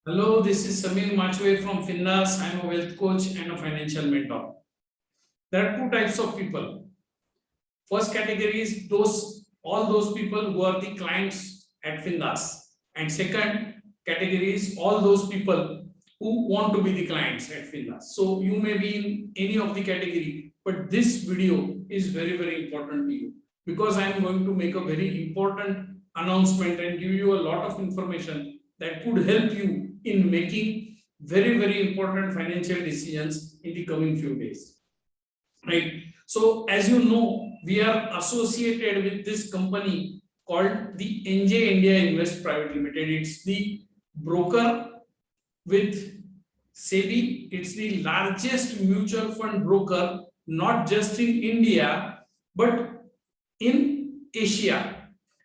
Hello, this is Samir Machwe from FINDAS. I'm a wealth coach and a financial mentor. There are two types of people. First category is all those people who are the clients at FINDAS. And second category is all those people who want to be the clients at FINDAS. So you may be in any of the category, but this video is very, very important to you because I am going to make a very important announcement and give you a lot of information that could help you in making very, very important financial decisions in the coming few days. Right. So, as you know, we are associated with this company called the NJ India Invest Private Limited. It's the broker with SEBI. It's the largest mutual fund broker, not just in India, but in Asia.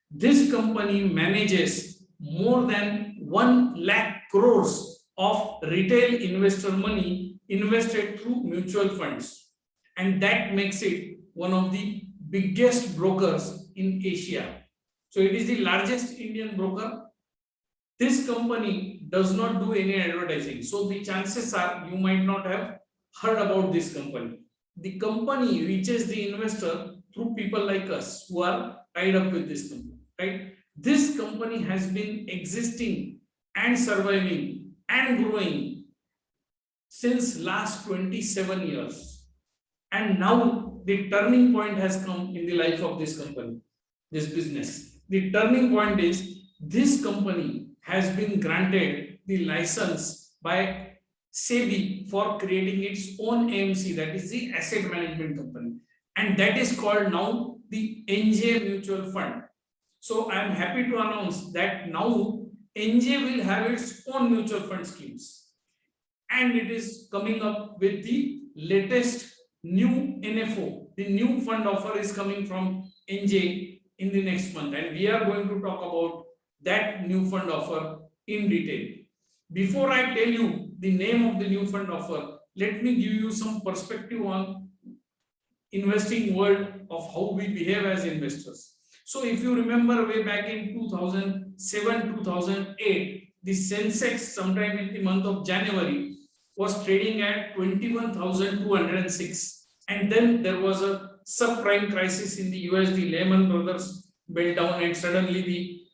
This company manages more than 1 lakh crores of retail investor money invested through mutual funds, and that makes it one of the biggest brokers in Asia. So it is the largest Indian broker. This company does not do any advertising, so the chances are you might not have heard about this company. The company reaches the investor through people like us who are tied up with this company, right? This company has been existing and surviving and growing since last 27 years. And now the turning point has come in the life of this company, this business. The turning point is this company has been granted the license by SEBI for creating its own AMC, that is the asset management company. And that is called now the NJ Mutual Fund. So I am happy to announce that now NJ will have its own mutual fund schemes. And it is coming up with the latest new NFO. The new fund offer is coming from NJ in the next month. And we are going to talk about that new fund offer in detail. Before I tell you the name of the new fund offer, let me give you some perspective on investing world of how we behave as investors. So if you remember way back in 2007, 2008, the Sensex sometime in the month of January was trading at 21,206. And then there was a subprime crisis in the US, the Lehman Brothers meltdown, and suddenly the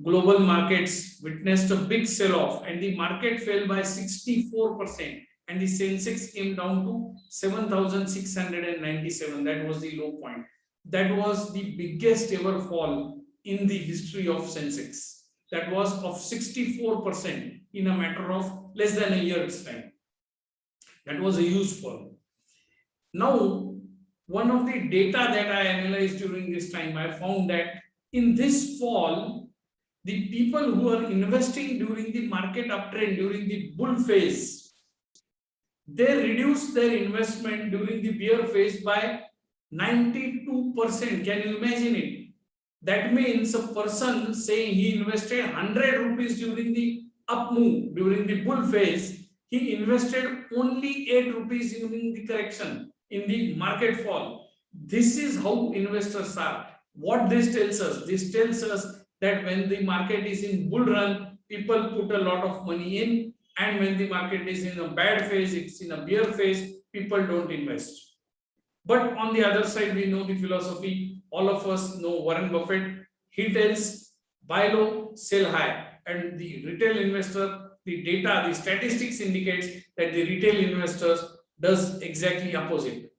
global markets witnessed a big sell-off and the market fell by 64%. And the Sensex came down to 7,697. That was the low point. That was the biggest ever fall in the history of Sensex. That was of 64% in a matter of less than a year's time. That was a huge fall. Now, one of the data that I analyzed during this time, I found that in this fall, the people who are investing during the market uptrend, during the bull phase, they reduced their investment during the bear phase by 92%. Can you imagine it? That means a person saying he invested 100 rupees during the up move, during the bull phase, he invested only 8 rupees during the correction, in the market fall. This is how investors are. What this tells us? This tells us that when the market is in bull run, people put a lot of money in, and when the market is in a bad phase, it's in a bear phase, people don't invest. But on the other side, we know the philosophy. All of us know Warren Buffett. He tells buy low, sell high. And the retail investor, the data, the statistics indicates that the retail investors does exactly opposite.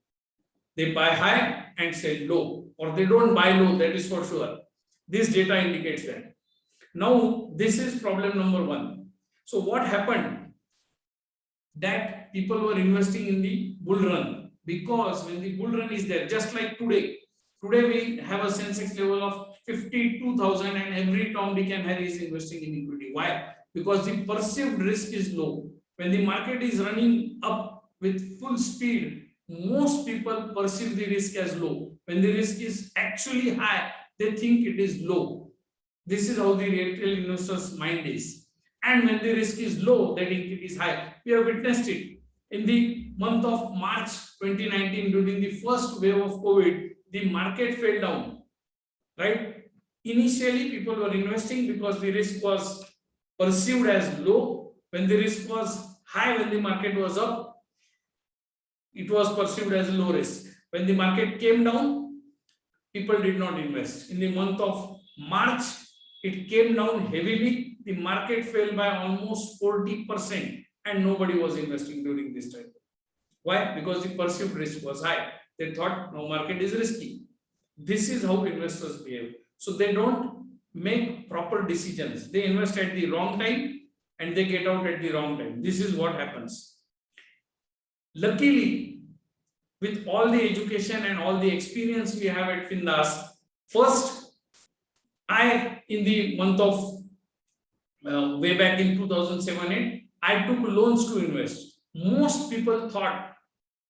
They buy high and sell low, or they don't buy low, that is for sure. This data indicates that. Now, this is problem number one. So what happened? That people were investing in the bull run. Because when the bull run is there, just like today we have a Sensex level of 52,000 and every Tom, Dick and Harry is investing in equity. Why? Because the perceived risk is low. When the market is running up with full speed, most people perceive the risk as low. When the risk is actually high, they think it is low. This is how the retail investor's mind is. And when the risk is low, they think it is high. We have witnessed it. In the month of March 2019, during the first wave of COVID, the market fell down, right? Initially, people were investing because the risk was perceived as low. When the risk was high, when the market was up, it was perceived as low risk. When the market came down, people did not invest. In the month of March, it came down heavily. The market fell by almost 40% and nobody was investing during this time. Why? Because the perceived risk was high. They thought no, market is risky. This is how investors behave. So they don't make proper decisions. They invest at the wrong time and they get out at the wrong time. This is what happens. Luckily, with all the education and all the experience we have at FINDAS, first, in the month of way back in 2007-8, I took loans to invest. Most people thought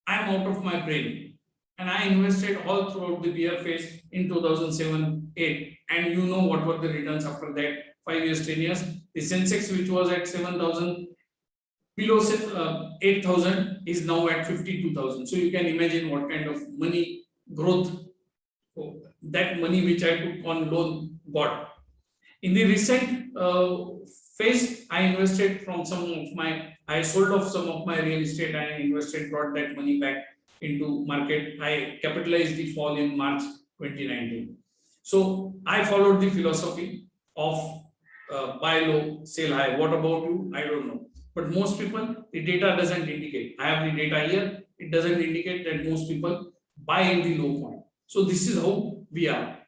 I'm out of my brain, and I invested all throughout the bear phase in 2007-8. And you know what were the returns after that? 5 years, 10 years. The Sensex, which was at 7,000, below 8,000, is now at 52,000. So you can imagine what kind of money growth that money which I took on loan got. In the recent phase, I invested from I sold off some of my real estate and I invested, brought that money back into market. I capitalized the fall in March 2019. So I followed the philosophy of buy low, sell high. What about you? I don't know. But most people, the data doesn't indicate. I have the data here. It doesn't indicate that most people buy in the low point. So this is how we are.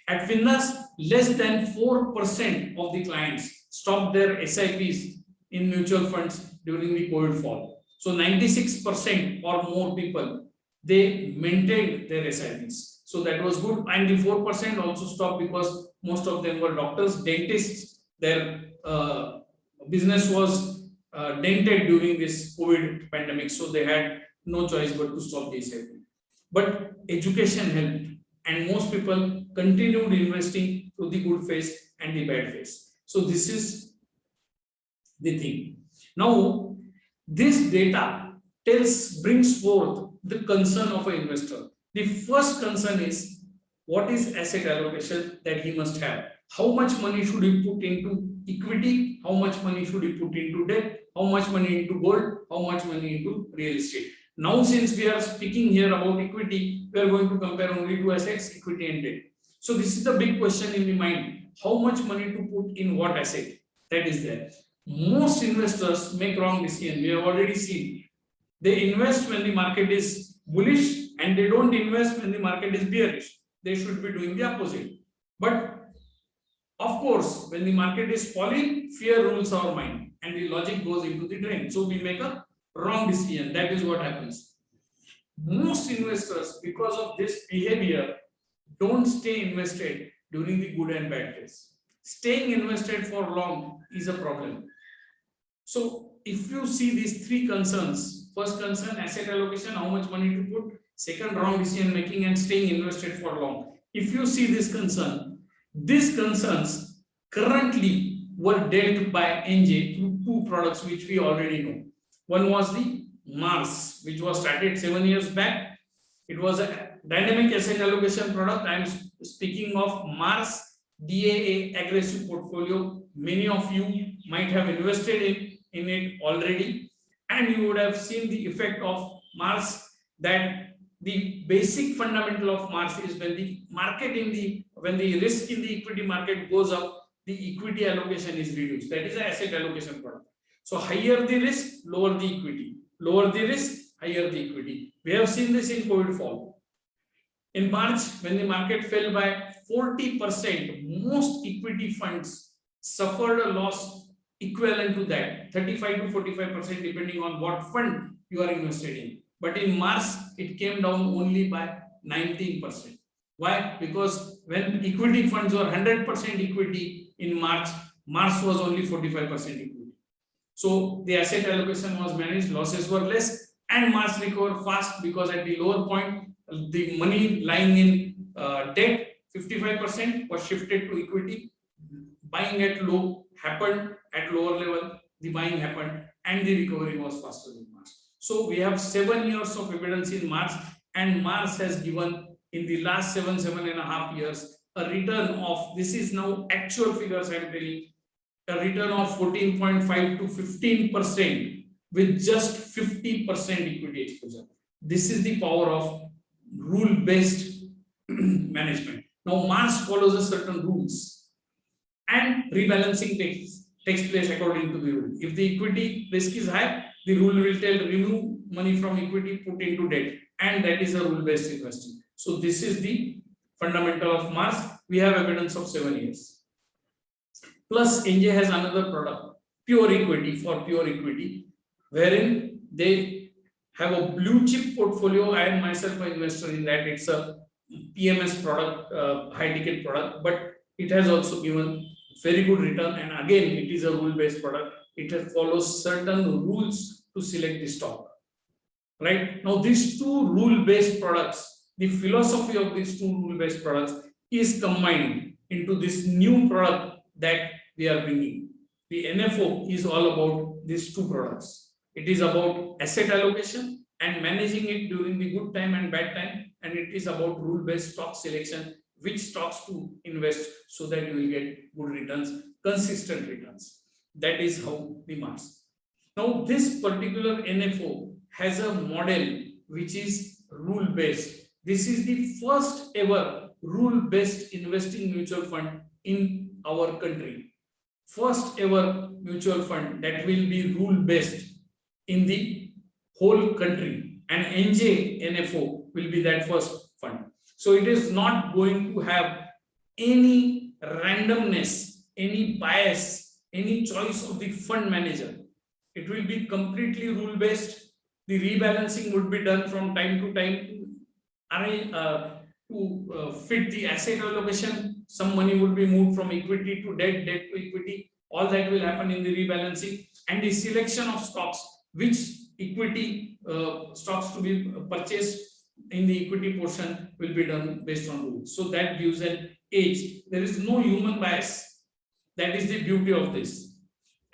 At FINDAS, less than 4% of the clients stopped their SIPs in mutual funds during the COVID fall. So 96% or more people, they maintained their SIPs. So that was good. And the 4% also stopped because most of them were doctors, dentists. Their business was dented during this COVID pandemic. So they had no choice but to stop the SIP. But education helped. And most people continued investing through the good phase and the bad phase. So this is the thing. Now, this data brings forth the concern of an investor. The first concern is, what is asset allocation that he must have? How much money should he put into equity? How much money should he put into debt? How much money into gold? How much money into real estate? Now, since we are speaking here about equity, we are going to compare only two assets, equity and debt. So this is the big question in the mind. How much money to put in what asset? That is there. Most investors make wrong decision. We have already seen. They invest when the market is bullish and they don't invest when the market is bearish. They should be doing the opposite. But of course, when the market is falling, fear rules our mind and the logic goes into the drain. So we make a wrong decision. That is what happens. Most investors, because of this behavior, don't stay invested during the good and bad phase. Staying invested for long is a problem. So if you see these three concerns, first concern, asset allocation, how much money to put, second, wrong decision making and staying invested for long. If you see this concern, these concerns currently were dealt by NJ through two products which we already know. One was the Mars, which was started 7 years back. It was a dynamic asset allocation product. I am speaking of Mars DAA aggressive portfolio. Many of you might have invested in it already, and you would have seen the effect of Mars, that the basic fundamental of Mars is when the market when the risk in the equity market goes up, the equity allocation is reduced. That is an asset allocation product. So higher the risk, lower the equity. Lower the risk, higher the equity. We have seen this in COVID fall. In March, when the market fell by 40%, most equity funds suffered a loss equivalent to that, 35 to 45%, depending on what fund you are invested in. But in March, it came down only by 19%. Why? Because when equity funds were 100% equity in March, March was only 45% equity. So the asset allocation was managed, losses were less, and March recovered fast because at the lower point, the money lying in debt, 55% was shifted to equity. Buying at low happened at lower level, the buying happened, and the recovery was faster in March. So we have 7 years of evidence in March, and March has given in the last 7.5 years a return of, this is now actual figures I am telling, a return of 14.5 to 15% with just 50% equity exposure. This is the power of rule-based management. Now, Mars follows a certain rules, and rebalancing takes place according to the rule. If the equity risk is high, the rule will tell remove money from equity, put into debt, and that is a rule-based investing. So this is the fundamental of Mars. We have evidence of 7 years. Plus, NJ has another product, pure equity, for pure equity, wherein they have a blue chip portfolio. I am myself an investor in that. It's a PMS product, high ticket product, but it has also given very good return. And again, it is a rule-based product. It follows certain rules to select the stock. Right now, these two rule-based products, the philosophy of these two rule-based products is combined into this new product that we are bringing. The NFO is all about these two products. It is about asset allocation and managing it during the good time and bad time, and it is about rule-based stock selection, which stocks to invest so that you will get good returns, consistent returns. That is how the Mars. Now, this particular NFO has a model which is rule-based. This is the first ever rule-based investing mutual fund in our country. First ever mutual fund that will be rule-based in the whole country, and NJ NFO will be that first fund. So it is not going to have any randomness, any bias, any choice of the fund manager. It will be completely rule-based. The rebalancing would be done from time to time to fit the asset allocation. Some money would be moved from equity to debt, debt to equity. All that will happen in the rebalancing, and the selection of stocks, which equity stocks to be purchased in the equity portion, will be done based on rules. So that gives an edge. There is no human bias. That is the beauty of this.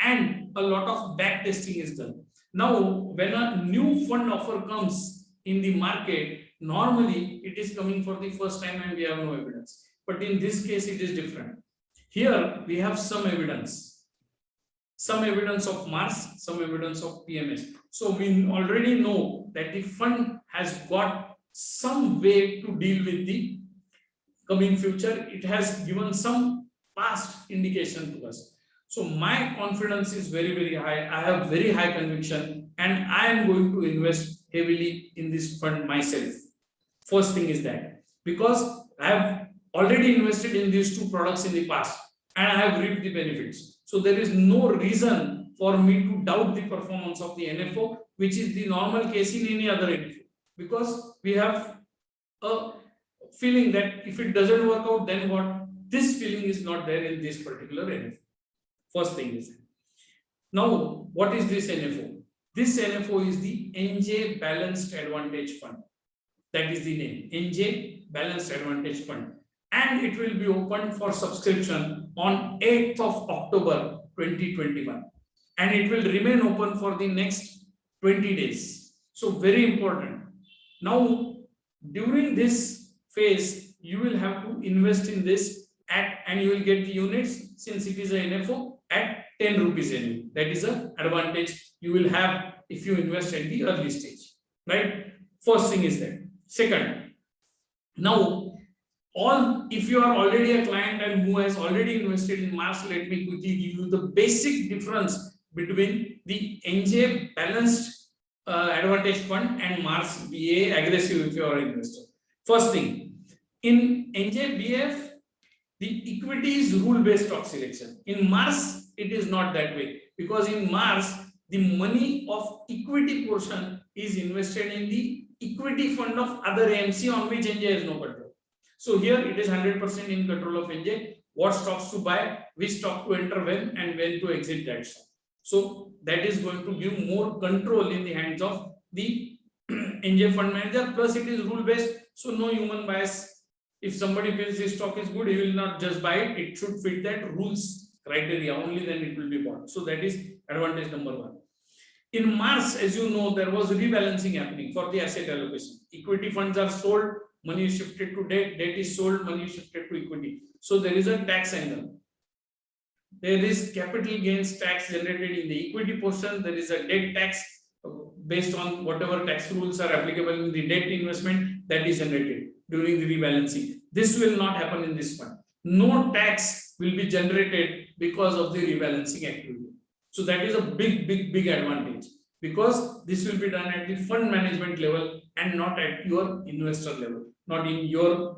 And a lot of back testing is done. Now, when a new fund offer comes in the market, normally it is coming for the first time and we have no evidence. But in this case, it is different. Here we have some evidence of Mars, some evidence of PMS. So we already know that the fund has got some way to deal with the coming future. It has given some past indication to us. So my confidence is very, very high. I have very high conviction, and I am going to invest heavily in this fund myself. First thing is that, because I have already invested in these two products in the past and I have reaped the benefits. So there is no reason for me to doubt the performance of the NFO, which is the normal case in any other NFO, because we have a feeling that if it doesn't work out, then what? This feeling is not there in this particular NFO. First thing is that. Now, what is this NFO? This NFO is the NJ Balanced Advantage Fund. That is the name, NJ Balanced Advantage Fund. And it will be opened for subscription on 8th of October 2021. And it will remain open for the next 20 days. So very important. Now, during this phase, you will have to invest in this and you will get the units, since it is a NFO, at 10 rupees annually. That is an advantage you will have if you invest at the early stage, right? First thing is that. Second, now, if you are already a client and who has already invested in Mars, let me quickly give you the basic difference between the NJ Balanced Advantage Fund and Mars BA Aggressive if you are an investor. First thing, in NJ BF, the equity is rule-based stock selection. In Mars, it is not that way, because in Mars, the money of equity portion is invested in the equity fund of other AMC on which NJ has no control. So here it is 100% in control of NJ, what stocks to buy, which stock to enter when, and when to exit that stock. So that is going to give more control in the hands of the NJ fund manager. Plus it is rule based, so no human bias. If somebody feels this stock is good, he will not just buy it. It should fit that rules criteria, only then it will be bought. So that is advantage number one. In Mars, as you know, there was rebalancing happening for the asset allocation. Equity funds are sold, money is shifted to debt, debt is sold, money is shifted to equity. So there is a tax angle. there is capital gains tax generated in the equity portion. There is a debt tax based on whatever tax rules are applicable in the debt investment that is generated during the rebalancing. This will not happen in this fund. No tax will be generated because of the rebalancing activity. So that is a big advantage, because this will be done at the fund management level and not at your investor level, not in your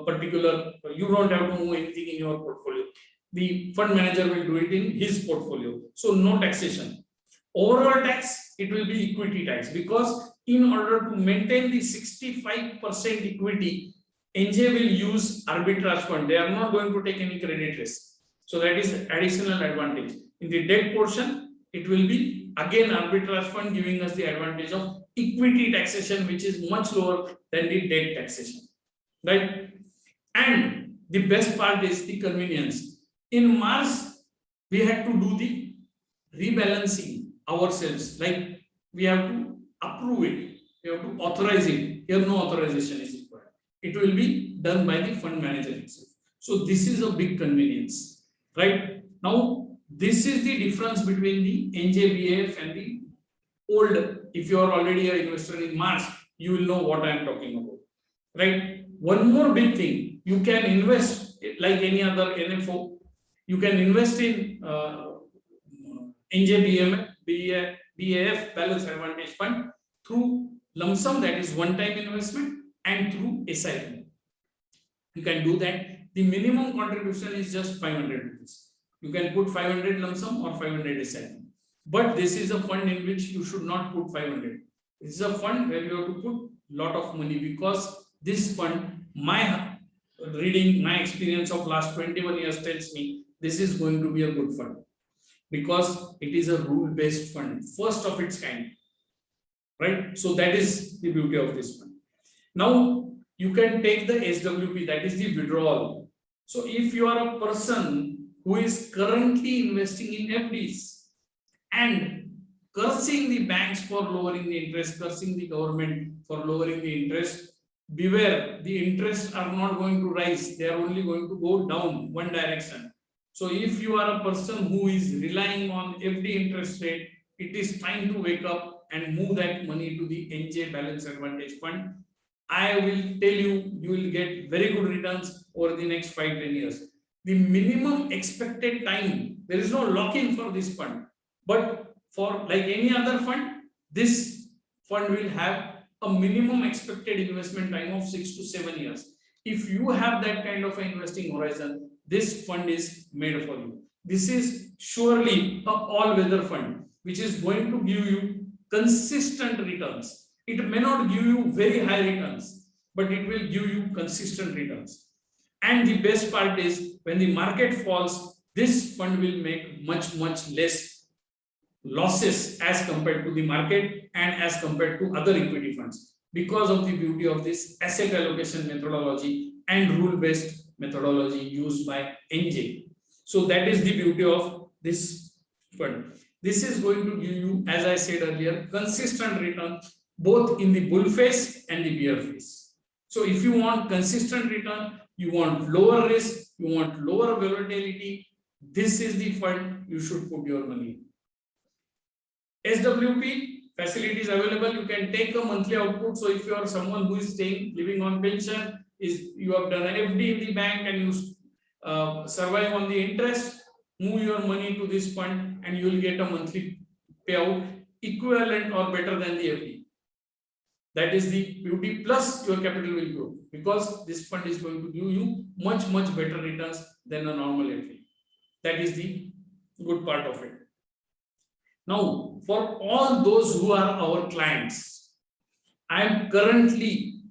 particular, you don't have to move anything in your portfolio. The fund manager will do it in his portfolio. So no taxation. Overall tax, it will be equity tax, because in order to maintain the 65% equity, NJ will use arbitrage fund. They are not going to take any credit risk. So that is additional advantage. In the debt portion, it will be again arbitrage fund, giving us the advantage of equity taxation, which is much lower than the debt taxation, right? And the best part is the convenience. In March, we had to do the rebalancing ourselves, like we have to approve it, we have to authorize it. Here no authorization is required. It will be done by the fund manager itself. So this is a big convenience, right? Now this is the difference between the NJBF and the old. If you are already an investor in March, you will know what I am talking about, right? One more big thing, you can invest like any other NFO. You can invest in BAF, Balance Advantage Fund, through lump sum, that is one-time investment, and through SIP. You can do that. The minimum contribution is just 500 rupees. You can put 500 lump sum or 500 SIP. But this is a fund in which you should not put 500. This is a fund where you have to put lot of money, because this fund, my reading, my experience of last 21 years tells me this is going to be a good fund, because it is a rule-based fund, first of its kind, right? So that is the beauty of this fund. Now you can take the SWP, that is the withdrawal. So if you are a person who is currently investing in FDs and cursing the banks for lowering the interest, cursing the government for lowering the interest, beware, the interests are not going to rise, they are only going to go down one direction. So if you are a person who is relying on FD interest rate, it is time to wake up and move that money to the NJ Balance Advantage Fund. I will tell you, you will get very good returns over the next 5-10 years. The minimum expected time, there is no lock-in for this fund, but for like any other fund, this fund will have a minimum expected investment time of 6 to 7 years. If you have that kind of an investing horizon, this fund is made for you. This is surely a all-weather fund, which is going to give you consistent returns. It may not give you very high returns, but it will give you consistent returns. And the best part is, when the market falls, this fund will make much less losses as compared to the market and as compared to other equity funds, because of the beauty of this asset allocation methodology and rule-based methodology used by NJ. So that is the beauty of this fund. This is going to give you, as I said earlier, consistent return both in the bull phase and the bear phase. So if you want consistent return, you want lower risk, you want lower volatility, this is the fund you should put your money in. SWP facilities available. You can take a monthly output. So if you are someone who is living on pension, you have done an FD in the bank and you survive on the interest, move your money to this fund and you will get a monthly payout equivalent or better than the FD. That is the beauty, plus your capital will grow, because this fund is going to give you much better returns than a normal FD. That is the good part of it. Now, for all those who are our clients, I am currently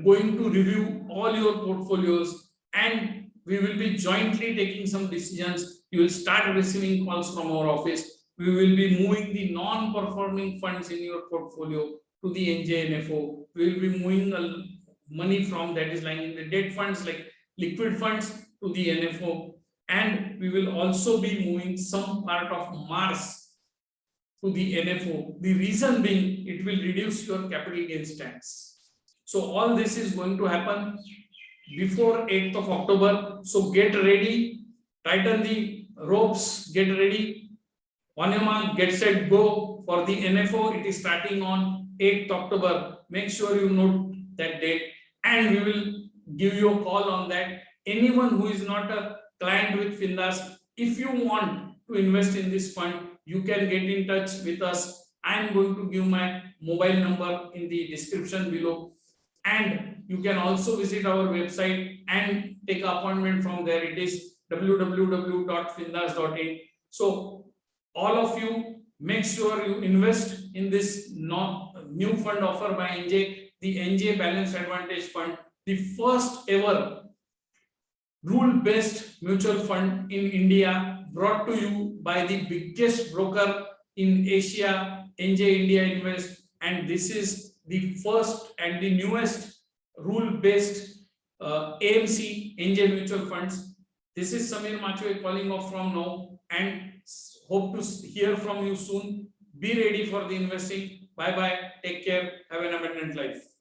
going to review all your portfolios and we will be jointly taking some decisions. You will start receiving calls from our office. We will be moving the non-performing funds in your portfolio to the NJNFO. We will be moving money from that is lying in the debt funds like liquid funds to the NFO, and we will also be moving some part of Mars to the NFO. The reason being, it will reduce your capital gains tax. So all this is going to happen before 8th of October. So get ready, tighten the ropes, get ready. On your mark, get set, go. For the NFO, it is starting on 8th October. Make sure you note that date and we will give you a call on that. Anyone who is not a client with FINDAS, if you want to invest in this fund, you can get in touch with us. I am going to give my mobile number in the description below. And you can also visit our website and take an appointment from there. It is www.findas.in. So all of you, make sure you invest in this new fund offered by NJ, the NJ Balanced Advantage Fund, the first ever rule-based mutual fund in India, brought to you by the biggest broker in Asia, NJ India Invest, and this is the first and the newest rule-based AMC NJ mutual funds. This is Samir Machwe calling off from now and hope to hear from you soon. Be ready for the investing. Bye bye. Take care. Have an abundant life.